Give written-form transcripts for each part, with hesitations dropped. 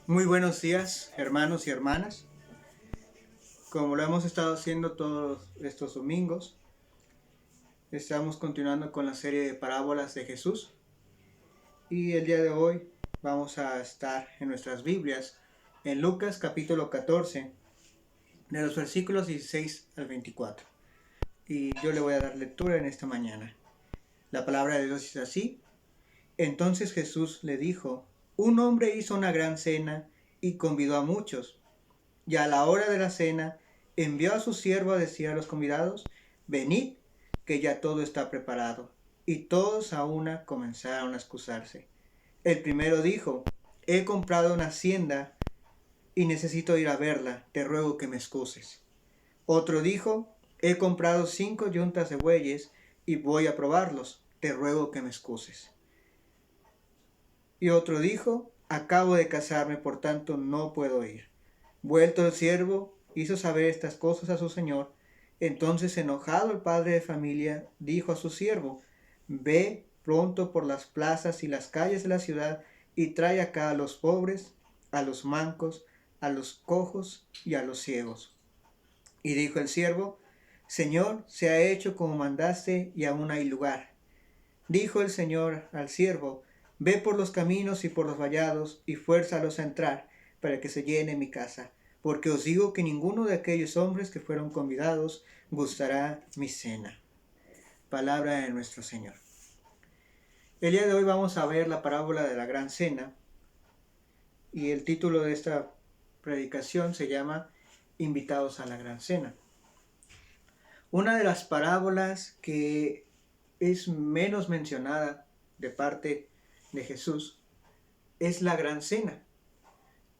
Muy buenos días, hermanos y hermanas. Como lo hemos estado haciendo todos estos domingos, estamos continuando con la serie de parábolas de Jesús. Y el día de hoy vamos a estar en nuestras Biblias en Lucas capítulo 14, de los versículos 16 al 24. Y yo le voy a dar lectura en esta mañana. La palabra de Dios dice así: Entonces Jesús le dijo: Un hombre hizo una gran cena y convidó a muchos. Y a la hora de la cena envió a su siervo a decir a los convidados: Venid, que ya todo está preparado. Y todos a una comenzaron a excusarse. El primero dijo: He comprado una hacienda y necesito ir a verla, te ruego que me excuses. Otro dijo: He comprado 5 yuntas de bueyes y voy a probarlos, te ruego que me excuses. Y otro dijo: Acabo de casarme, por tanto no puedo ir. Vuelto el siervo, hizo saber estas cosas a su señor. Entonces, enojado el padre de familia, dijo a su siervo: Ve pronto por las plazas y las calles de la ciudad y trae acá a los pobres, a los mancos, a los cojos y a los ciegos. Y dijo el siervo: Señor, se ha hecho como mandaste y aún hay lugar. Dijo el Señor al siervo: Ve por los caminos y por los vallados y fuérzalos a entrar, para que se llene mi casa. Porque os digo que ninguno de aquellos hombres que fueron convidados gustará mi cena. Palabra de nuestro Señor. El día de hoy vamos a ver la parábola de la gran cena, y el título de esta predicación se llama Invitados a la gran cena. Una de las parábolas que es menos mencionada de parte de Jesús es la gran cena.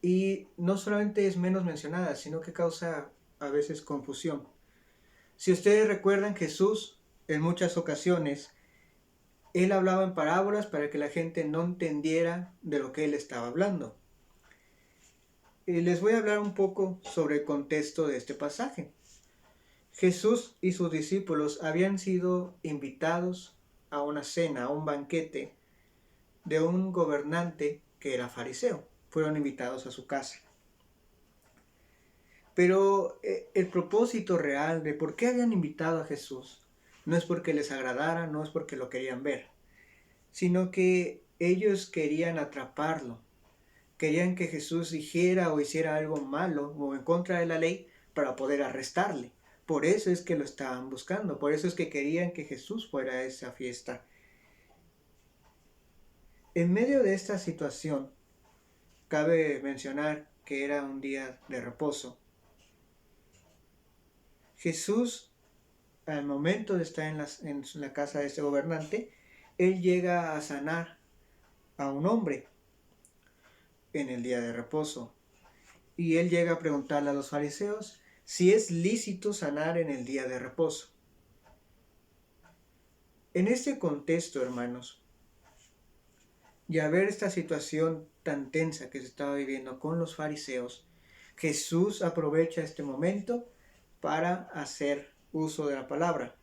Y no solamente es menos mencionada, sino que causa a veces confusión. Si ustedes recuerdan, Jesús en muchas ocasiones, él hablaba en parábolas para que la gente no entendiera de lo que él estaba hablando. Les voy a hablar un poco sobre el contexto de este pasaje. Jesús y sus discípulos habían sido invitados a una cena, a un banquete de un gobernante que era fariseo. Fueron invitados a su casa. Pero el propósito real de por qué habían invitado a Jesús no es porque les agradara, no es porque lo querían ver, sino que ellos querían atraparlo. Querían que Jesús dijera o hiciera algo malo o en contra de la ley para poder arrestarle. Por eso es que lo estaban buscando, por eso es que querían que Jesús fuera a esa fiesta. En medio de esta situación, cabe mencionar que era un día de reposo. Jesús, al momento de estar en la casa de este gobernante, él llega a sanar a un hombre en el día de reposo. Y él llega a preguntarle a los fariseos si es lícito sanar en el día de reposo. En este contexto, hermanos, y a ver esta situación tan tensa que se estaba viviendo con los fariseos, Jesús aprovecha este momento para hacer uso de la palabra.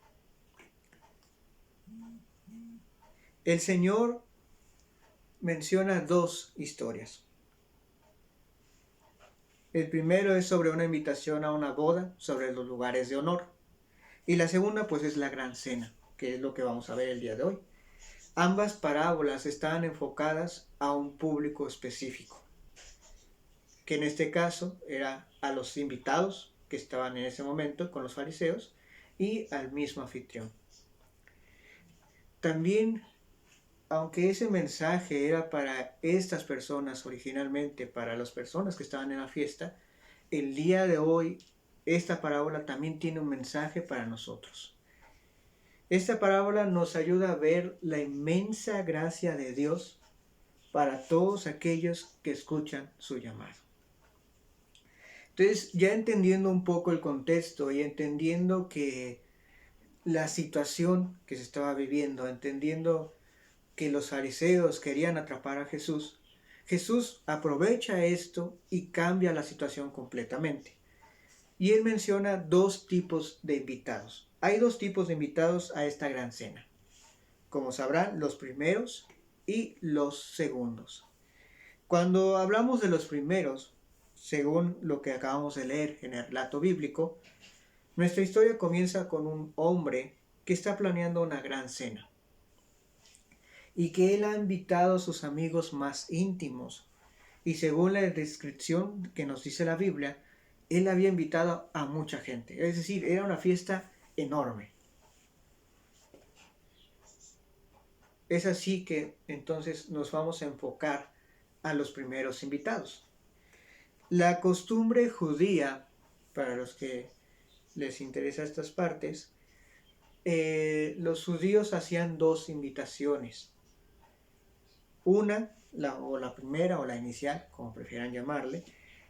El Señor menciona 2 historias. El primero es sobre una invitación a una boda, sobre los lugares de honor. Y la segunda pues es la gran cena, que es lo que vamos a ver el día de hoy. Ambas parábolas estaban enfocadas a un público específico, que en este caso era a los invitados que estaban en ese momento con los fariseos y al mismo anfitrión. También, aunque ese mensaje era para estas personas originalmente, para las personas que estaban en la fiesta, el día de hoy esta parábola también tiene un mensaje para nosotros. Esta parábola nos ayuda a ver la inmensa gracia de Dios para todos aquellos que escuchan su llamado. Entonces, ya entendiendo un poco el contexto y entendiendo que la situación que se estaba viviendo, entendiendo que los fariseos querían atrapar a Jesús, Jesús aprovecha esto y cambia la situación completamente. Y él menciona 2 tipos de invitados. Hay 2 tipos de invitados a esta gran cena. Como sabrán, los primeros y los segundos. Cuando hablamos de los primeros, según lo que acabamos de leer en el relato bíblico, nuestra historia comienza con un hombre que está planeando una gran cena y que él ha invitado a sus amigos más íntimos. Y según la descripción que nos dice la Biblia, él había invitado a mucha gente. Es decir, era una fiesta enorme. Es así que entonces nos vamos a enfocar a los primeros invitados. La costumbre judía, para los que les interesa estas partes, los judíos hacían dos invitaciones. Una, la primera o la inicial, como prefieran llamarle,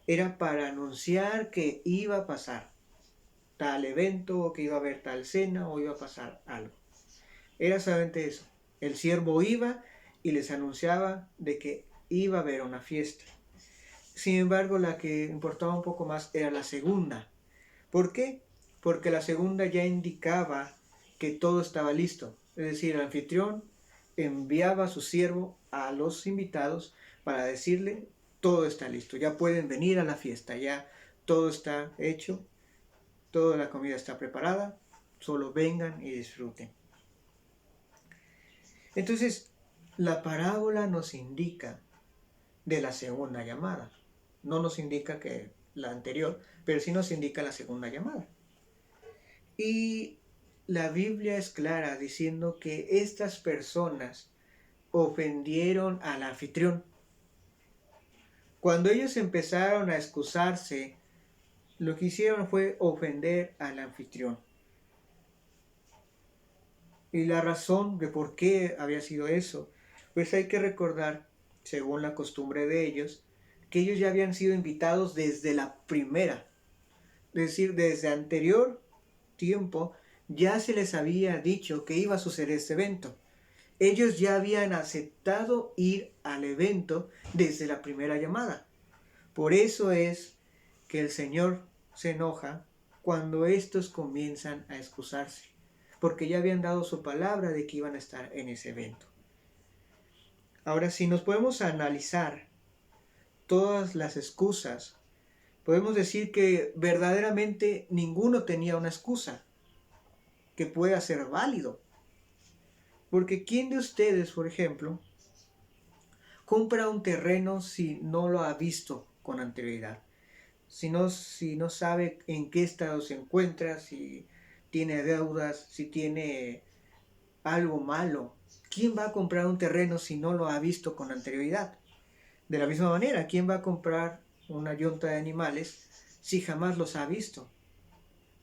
era para anunciar que iba a pasar tal evento, o que iba a haber tal cena, o iba a pasar algo. Era solamente eso. El siervo iba y les anunciaba de que iba a haber una fiesta. Sin embargo, la que importaba un poco más era la segunda. ¿Por qué? Porque la segunda ya indicaba que todo estaba listo. Es decir, el anfitrión enviaba a su siervo a los invitados para decirle: todo está listo, ya pueden venir a la fiesta, ya todo está hecho, toda la comida está preparada, solo vengan y disfruten. Entonces, la parábola nos indica de la segunda llamada. No nos indica que la anterior, pero sí nos indica la segunda llamada. Y la Biblia es clara diciendo que estas personas ofendieron al anfitrión. Cuando ellos empezaron a excusarse, lo que hicieron fue ofender al anfitrión. Y la razón de por qué había sido eso, pues hay que recordar, según la costumbre de ellos, que ellos ya habían sido invitados desde la primera. Es decir, desde anterior tiempo ya se les había dicho que iba a suceder este evento. Ellos ya habían aceptado ir al evento desde la primera llamada. Por eso es que el Señor se enoja cuando estos comienzan a excusarse, porque ya habían dado su palabra de que iban a estar en ese evento. Ahora, si nos podemos analizar todas las excusas, podemos decir que verdaderamente ninguno tenía una excusa que pueda ser válido. Porque ¿quién de ustedes, por ejemplo, compra un terreno si no lo ha visto con anterioridad? Si no sabe en qué estado se encuentra, si tiene deudas, si tiene algo malo. ¿Quién va a comprar un terreno si no lo ha visto con anterioridad? De la misma manera, ¿quién va a comprar una yunta de animales si jamás los ha visto?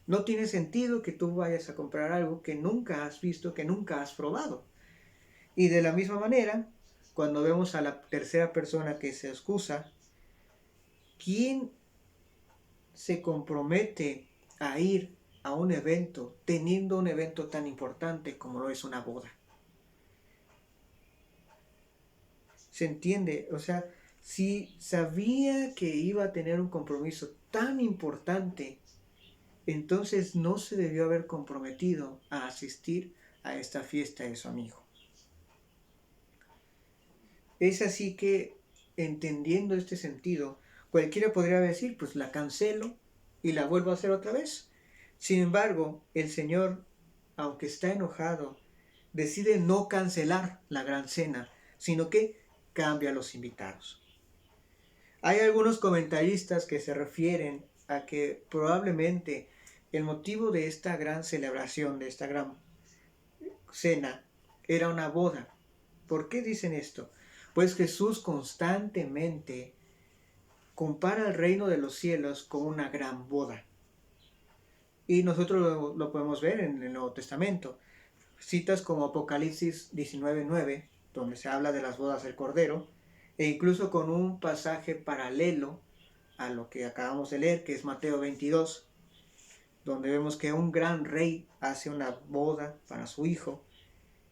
No tiene sentido que tú vayas a comprar algo que nunca has visto, que nunca has probado. Y de la misma manera, cuando vemos a la tercera persona que se excusa, ¿quién se compromete a ir a un evento teniendo un evento tan importante como lo es una boda? ¿Se entiende? O sea, si sabía que iba a tener un compromiso tan importante, entonces no se debió haber comprometido a asistir a esta fiesta de su amigo. Es así que, entendiendo este sentido, cualquiera podría decir, pues la cancelo y la vuelvo a hacer otra vez. Sin embargo, el Señor, aunque está enojado, decide no cancelar la gran cena, sino que cambia a los invitados. Hay algunos comentaristas que se refieren a que probablemente el motivo de esta gran celebración, de esta gran cena, era una boda. ¿Por qué dicen esto? Pues Jesús constantemente compara el reino de los cielos con una gran boda. Y nosotros lo podemos ver en el Nuevo Testamento. Citas como Apocalipsis 19:9, donde se habla de las bodas del Cordero, e incluso con un pasaje paralelo a lo que acabamos de leer, que es Mateo 22, donde vemos que un gran rey hace una boda para su hijo.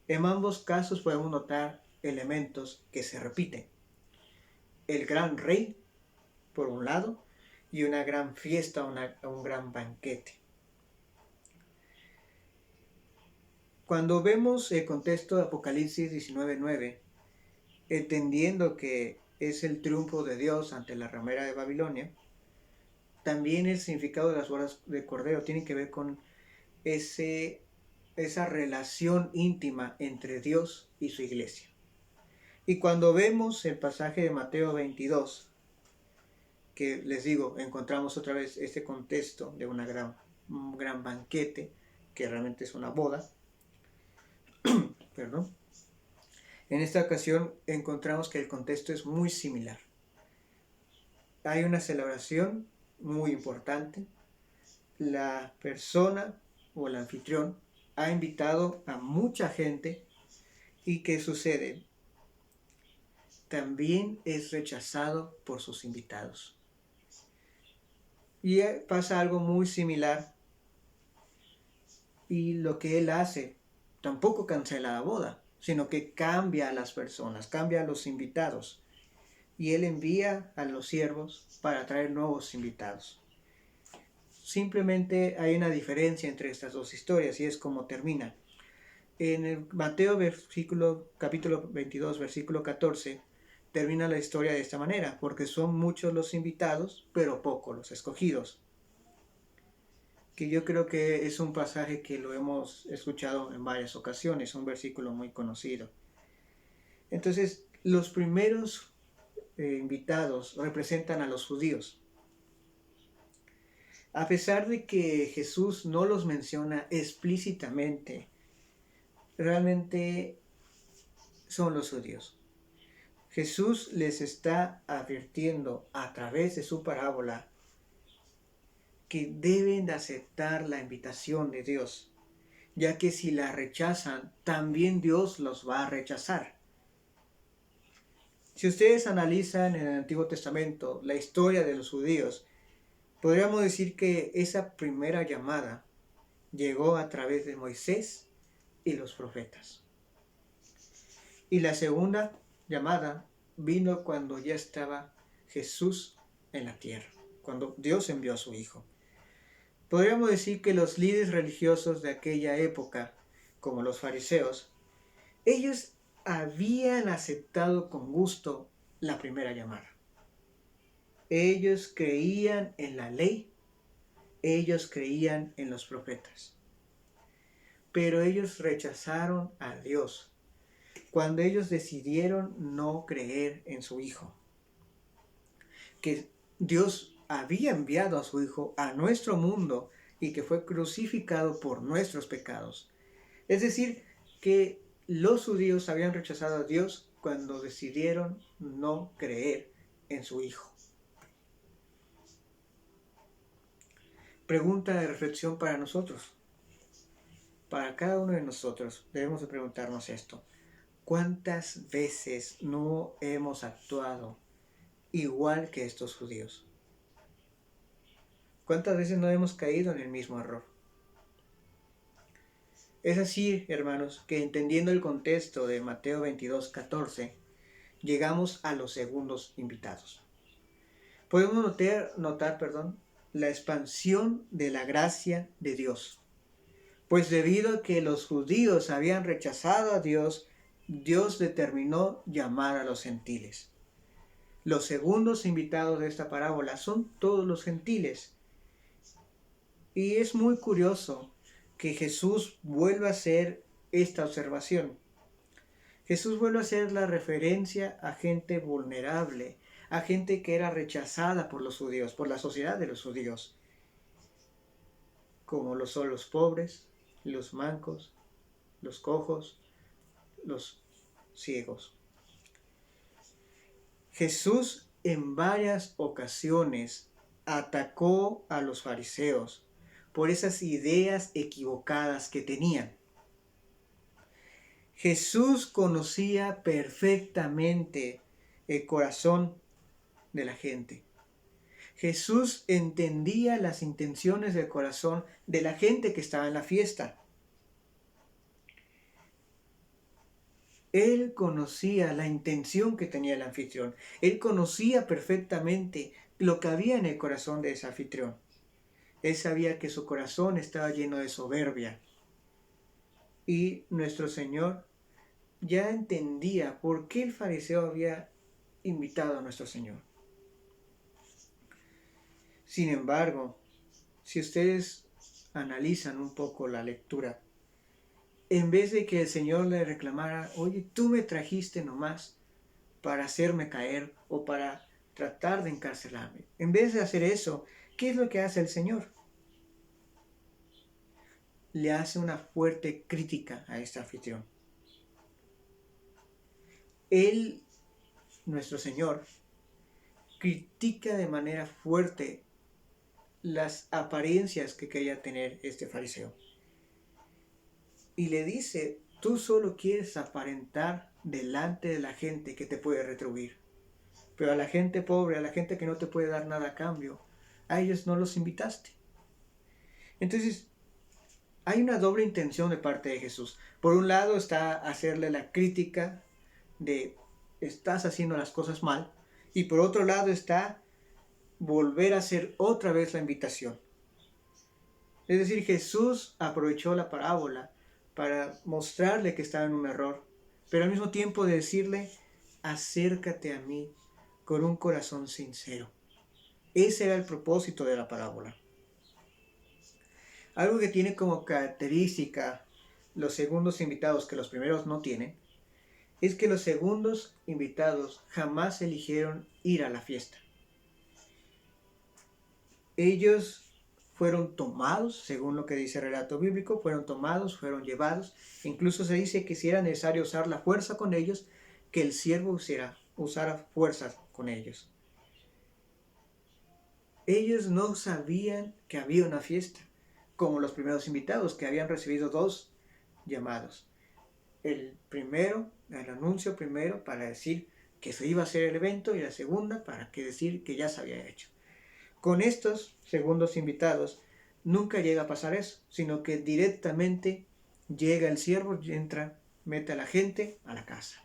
En ambos casos podemos notar elementos que se repiten. El gran rey, por un lado, y una gran fiesta, un gran banquete. Cuando vemos el contexto de Apocalipsis 19:9, entendiendo que es el triunfo de Dios ante la ramera de Babilonia, también el significado de las bodas de Cordero tiene que ver con esa relación íntima entre Dios y su iglesia. Y cuando vemos el pasaje de Mateo 22, que les digo, encontramos otra vez este contexto de un gran banquete, que realmente es una boda, perdón. En esta ocasión encontramos que el contexto es muy similar. Hay una celebración muy importante. La persona o el anfitrión ha invitado a mucha gente. ¿Y qué sucede? También es rechazado por sus invitados. Y pasa algo muy similar. Y lo que él hace tampoco cancela la boda, sino que cambia a las personas, cambia a los invitados. Y él envía a los siervos para traer nuevos invitados. Simplemente hay una diferencia entre estas dos historias y es como termina. En el Mateo capítulo 22, versículo 14, termina la historia de esta manera, porque son muchos los invitados, pero pocos los escogidos. Que yo creo que es un pasaje que lo hemos escuchado en varias ocasiones, un versículo muy conocido. Entonces, los primeros invitados representan a los judíos. A pesar de que Jesús no los menciona explícitamente, realmente son los judíos. Jesús les está advirtiendo a través de su parábola que deben de aceptar la invitación de Dios, ya que si la rechazan, también Dios los va a rechazar. Si ustedes analizan en el Antiguo Testamento la historia de los judíos, podríamos decir que esa primera llamada llegó a través de Moisés y los profetas. Y la segunda llamada vino cuando ya estaba Jesús en la tierra, cuando Dios envió a su Hijo. Podríamos decir que los líderes religiosos de aquella época, como los fariseos, ellos habían aceptado con gusto la primera llamada. Ellos creían en la ley, ellos creían en los profetas, pero ellos rechazaron a Dios cuando ellos decidieron no creer en su Hijo, que Dios había enviado a su Hijo a nuestro mundo y que fue crucificado por nuestros pecados. Es decir, que los judíos habían rechazado a Dios cuando decidieron no creer en su Hijo. Pregunta de reflexión para nosotros. Para cada uno de nosotros debemos de preguntarnos esto. ¿Cuántas veces no hemos actuado igual que estos judíos? ¿Cuántas veces no hemos caído en el mismo error? Es así, hermanos, que entendiendo el contexto de Mateo 22, 14, llegamos a los segundos invitados. Podemos notar, la expansión de la gracia de Dios. Pues debido a que los judíos habían rechazado a Dios, Dios determinó llamar a los gentiles. Los segundos invitados de esta parábola son todos los gentiles. Y es muy curioso que Jesús vuelva a hacer esta observación. Jesús vuelve a hacer la referencia a gente vulnerable, a gente que era rechazada por los judíos, por la sociedad de los judíos, como lo son los pobres, los mancos, los cojos, los ciegos. Jesús en varias ocasiones atacó a los fariseos por esas ideas equivocadas que tenían. Jesús conocía perfectamente el corazón de la gente. Jesús entendía las intenciones del corazón de la gente que estaba en la fiesta. Él conocía la intención que tenía el anfitrión. Él conocía perfectamente lo que había en el corazón de ese anfitrión. Él sabía que su corazón estaba lleno de soberbia. Y nuestro Señor ya entendía por qué el fariseo había invitado a nuestro Señor. Sin embargo, si ustedes analizan un poco la lectura, en vez de que el Señor le reclamara, oye, tú me trajiste nomás para hacerme caer o para tratar de encarcelarme, en vez de hacer eso, ¿qué es lo que hace el Señor? Le hace una fuerte crítica a este anfitrión. Él, nuestro Señor, critica de manera fuerte las apariencias que quería tener este fariseo. Y le dice, tú solo quieres aparentar delante de la gente que te puede retribuir. Pero a la gente pobre, a la gente que no te puede dar nada a cambio, a ellos no los invitaste. Entonces, hay una doble intención de parte de Jesús. Por un lado está hacerle la crítica de estás haciendo las cosas mal. Y por otro lado está volver a hacer otra vez la invitación. Es decir, Jesús aprovechó la parábola para mostrarle que estaba en un error, pero al mismo tiempo de decirle, acércate a mí con un corazón sincero. Ese era el propósito de la parábola. Algo que tiene como característica los segundos invitados que los primeros no tienen, es que los segundos invitados jamás eligieron ir a la fiesta. Ellos fueron tomados, según lo que dice el relato bíblico, fueron tomados, fueron llevados. Incluso se dice que si era necesario usar la fuerza con ellos, que el siervo usara fuerzas con ellos. Ellos no sabían que había una fiesta, como los primeros invitados que habían recibido 2 llamados. El primero, el anuncio primero para decir que se iba a hacer el evento, y la segunda para decir que ya se había hecho. Con estos segundos invitados nunca llega a pasar eso, sino que directamente llega el siervo y entra, mete a la gente a la casa.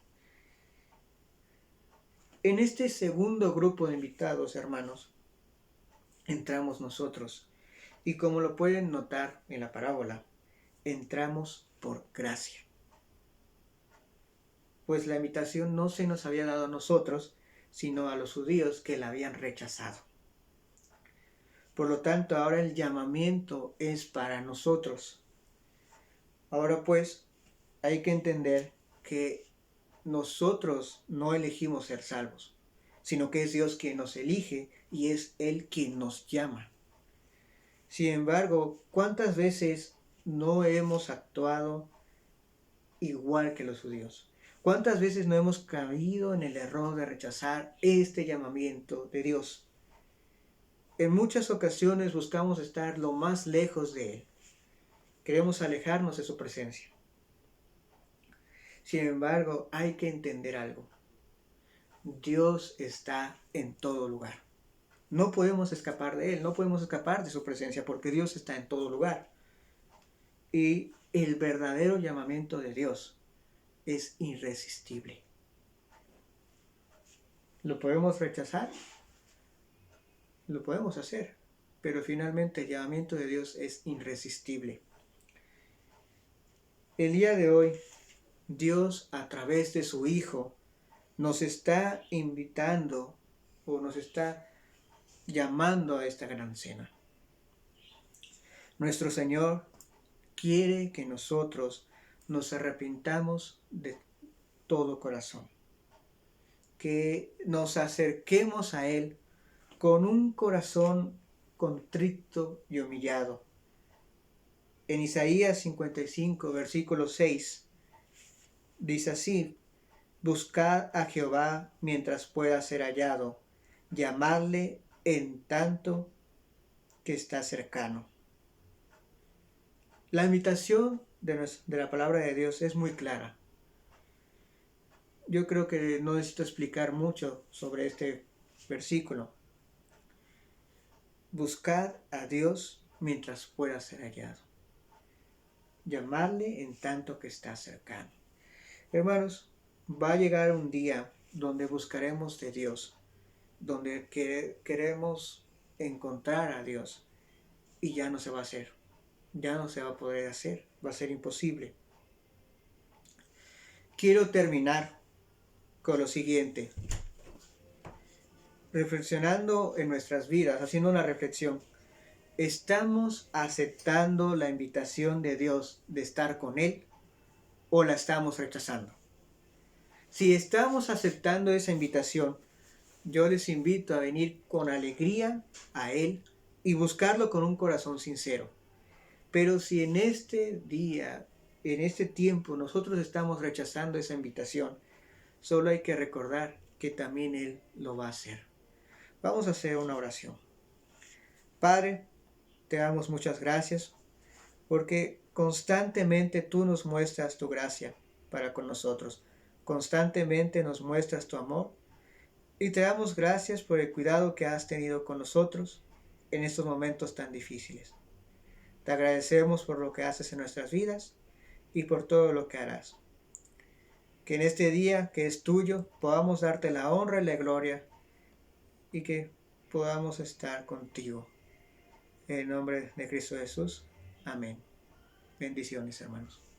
En este segundo grupo de invitados, hermanos, entramos nosotros. Y como lo pueden notar en la parábola, entramos por gracia. Pues la invitación no se nos había dado a nosotros, sino a los judíos que la habían rechazado. Por lo tanto, ahora el llamamiento es para nosotros. Ahora pues, hay que entender que nosotros no elegimos ser salvos, sino que es Dios quien nos elige y es Él quien nos llama. Sin embargo, ¿cuántas veces no hemos actuado igual que los judíos? ¿Cuántas veces no hemos caído en el error de rechazar este llamamiento de Dios? En muchas ocasiones buscamos estar lo más lejos de Él. Queremos alejarnos de su presencia. Sin embargo, hay que entender algo. Dios está en todo lugar. No podemos escapar de Él, no podemos escapar de su presencia, porque Dios está en todo lugar. Y el verdadero llamamiento de Dios es irresistible. ¿Lo podemos rechazar? Lo podemos hacer, pero finalmente el llamamiento de Dios es irresistible. El día de hoy, Dios a través de su Hijo nos está invitando o nos está llamando a esta gran cena. Nuestro Señor quiere que nosotros nos arrepintamos de todo corazón, que nos acerquemos a Él con un corazón contrito y humillado. En Isaías 55, versículo 6, dice así: buscad a Jehová mientras pueda ser hallado, llamadle en tanto que está cercano. La invitación de la palabra de Dios es muy clara. Yo creo que no necesito explicar mucho sobre este versículo. Buscad a Dios mientras pueda ser hallado. Llamadle en tanto que está cercano. Hermanos, va a llegar un día donde buscaremos de Dios, donde queremos encontrar a Dios, y ya no se va a hacer, ya no se va a poder hacer, va a ser imposible. Quiero terminar con lo siguiente. reflexionando en nuestras vidas, haciendo una reflexión, ¿estamos aceptando la invitación de Dios de estar con Él o la estamos rechazando? Si estamos aceptando esa invitación, yo les invito a venir con alegría a Él y buscarlo con un corazón sincero. Pero si en este día, en este tiempo, nosotros estamos rechazando esa invitación, solo hay que recordar que también Él lo va a hacer. Vamos a hacer una oración. Padre, te damos muchas gracias porque constantemente tú nos muestras tu gracia para con nosotros. Constantemente nos muestras tu amor y te damos gracias por el cuidado que has tenido con nosotros en estos momentos tan difíciles. Te agradecemos por lo que haces en nuestras vidas y por todo lo que harás. Que en este día que es tuyo podamos darte la honra y la gloria y que podamos estar contigo. En el nombre de Cristo Jesús. Amén. Bendiciones, hermanos.